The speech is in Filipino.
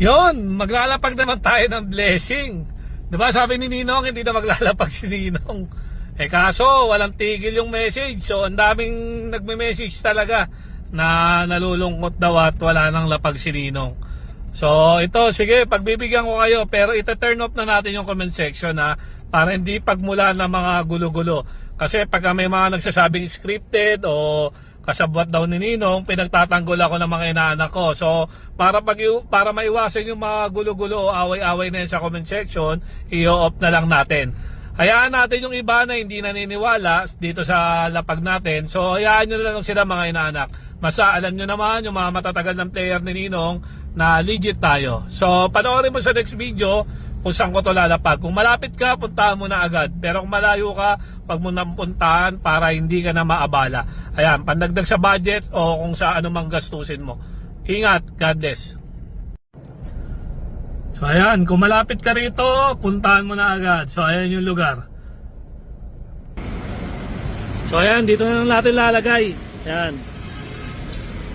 Yon, maglalapag naman tayo ng blessing. Diba sabi ni Ninong, hindi na maglalapag si Ninong. Kaso, walang tigil yung message. So, ang daming nagme-message talaga na nalulungkot daw at wala nang lapag si Ninong. So, ito, sige, pagbibigyan ko kayo. Pero ita-turn off na natin yung comment section para hindi pagmula ng mga gulo-gulo. Kasi pag may mga nagsasabing scripted o kasabwat daw ni Ninong, pinagtatanggol ako ng mga inaanak ko. So, para maiwasan yung mga gulo-gulo o away-away na yun sa comment section, i-off na lang natin. Hayaan natin yung iba na hindi naniniwala dito sa lapag natin. So, hayaan nyo na lang sila mga inaanak. Basta alam nyo naman yung mga matatagal ng player ni Ninong na legit tayo. So, panoorin mo sa next video kung saan ko to lalapag. Kung malapit ka, puntahan mo na agad. Pero kung malayo ka, wag mo nang puntahan para hindi ka na maabala. Ayan, pandagdag sa budget o kung sa anumang gastusin mo. Ingat, God bless. So ayan, kung malapit ka rito, puntahan mo na agad. So ayan yung lugar. So ayan, dito na lang natin lalagay. Ayan.